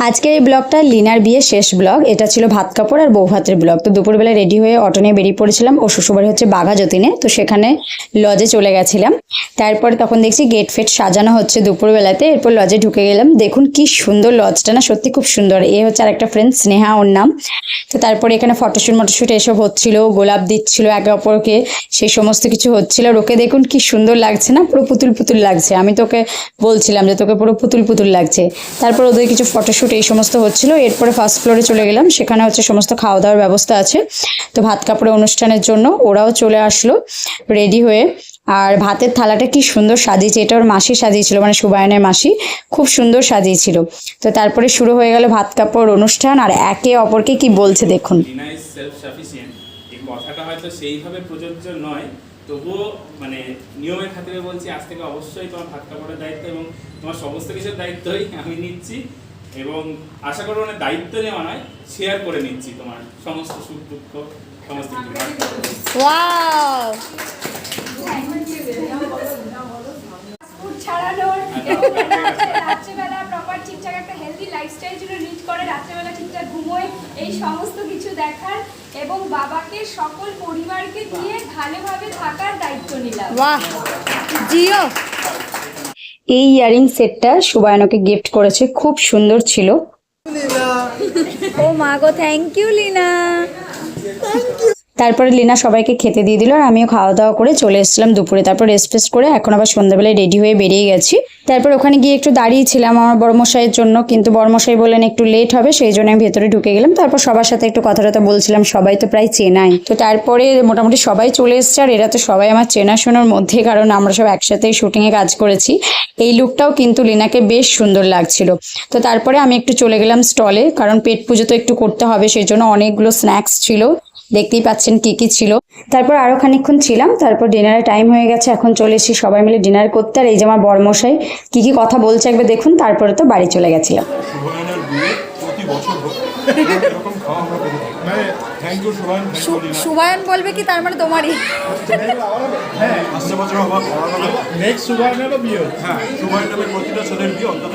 আজকের এই ব্লগটা লিনার বিয়ের শেষ ব্লগ। এটা ছিল ভাত কাপড় আর বউ ভাতের ব্লগ। তো দুপুরবেলা রেডি হয়ে অটো নিয়ে বেরিয়ে পড়েছিলাম। ও শ্বশুরবাড়ি হচ্ছে বাঘা যতীনে, তো সেখানে লজে চলে গেছিলাম। তারপরে তখন দেখছি গেট ফেট সাজানো হচ্ছে দুপুরবেলাতে। এরপর লজে ঢুকে গেলাম। দেখুন কি সুন্দর লজটা, না সত্যি খুব সুন্দর। এ হচ্ছে আর একটা ফ্রেন্ড, স্নেহা ওর নাম। তো তারপরে এখানে ফটোশ্যুট এসব হচ্ছিল, গোলাপ দিচ্ছিল একে অপরকে, সেই সমস্ত কিছু হচ্ছিল। আর ওকে দেখুন কি সুন্দর লাগছে না, পুরো পুতুল পুতুল লাগছে। আমি তোকে বলছিলাম যে তোকে পুরো পুতুল পুতুল লাগছে। তারপর ওদের কিছু ফটোশ্যুট এই সমস্ত হচ্ছিল। এরপরে ফার্স্ট ফ্লোরে চলে গেলাম, সেখানে হচ্ছে সমস্ত খাওয়া দাওয়ার ব্যবস্থা আছে। তো ভাত কাপড়ের অনুষ্ঠানের জন্য ওরাও চলে আসলো রেডি হয়ে। আর ভাতের থালাটা কি সুন্দর সাজিয়েছে, এটা ওর মাসি সাজিয়েছিল, মানে সুবায়নের মাসি খুব সুন্দর সাজিয়েছিল। তো তারপরে শুরু হয়ে গেল ভাত কাপড় অনুষ্ঠান। আর একে অপরকে কি বলছে দেখুন। এই কথাটা হয়তো সেইভাবে প্রযোজ্য নয়, তবুও মানে নিয়মের খাতিরে বলছি, আজ থেকে অবশ্যই তোমার ভাত কাপড়ের দায়িত্ব এবং তোমার সমস্ত কিছুর দায়িত্বই আমি নিচ্ছি। এবং আশা করবো মানে দায়িত্ব নেওয়া নয়, শেয়ার করে নিচ্ছি তোমার সমস্ত সুখ দুঃখ সমস্ত কিছু। ছাড়ানোর এবং রাত্রেবেলা প্রপার ঠিকঠাক একটা হেলদি লাইফস্টাইল যেন লিড করে, রাত্রেবেলা ঠিকঠাক ঘুমোয়, এই সমস্ত কিছু দেখার এবং বাবাকে সকল পরিবারকে দিয়ে ভালোভাবে থাকার দায়িত্ব নিলাম। বাহ জিও। এই ইয়ারিং সেটটা সুবায়নকে গিফট করেছে, খুব সুন্দর ছিল। ও মা গো, থ্যাংক ইউ লিনা। তারপরে লিনা সবাইকে খেতে দিয়ে দিল, আর আমিও খাওয়া দাওয়া করে চলে এসেছিলাম দুপুরে। তারপর রেস্ট ফেস্ট করে এখন আবার সন্ধ্যাবেলায় রেডি হয়ে বেরিয়ে গেছি। তারপর ওখানে গিয়ে একটু দাঁড়িয়েছিলাম আমার বড়মশাইয়ের জন্য, কিন্তু বড়মশাই বললেন একটু লেট হবে, সেই জন্য আমি ভেতরে ঢুকে গেলাম। তারপর সবার সাথে একটু কথা টথা বলছিলাম, সবাই তো প্রায় চেনাই। তো তারপরে মোটামুটি সবাই চলে এসছে, আর এরা তো সবাই আমার চেনাশোনার মধ্যে, কারণ আমরা সব একসাথেই শুটিংয়ে কাজ করেছি। এই লুকটাও কিন্তু লিনাকে বেশ সুন্দর লাগছিল। তো তারপরে আমি একটু চলে গেলাম স্টলে, কারণ পেট পুজো তো একটু করতে হবে, সেই জন্য অনেকগুলো স্ন্যাক্স ছিল, দেখতেই পাচ্ছেন কি কি ছিল। তারপর আরো খানিকক্ষণ ছিলাম, তারপর ডিনারের টাইম হয়ে গেছে, এখন চলে এসেছি সবাই মিলে ডিনার করতে। আর এই যে আমার বড়মশাই কি কি কথা বলছে একবার দেখুন। তারপরে তো বাড়ি চলে গেছিলাম। সুবায়ন বলবে কি তার মানে তোমারই? নেক্সট সুবায়নেরও বিয়ে হচ্ছে। হ্যাঁ, সুবায়নের প্রতিটা ছেলের বিয়ে অন্তত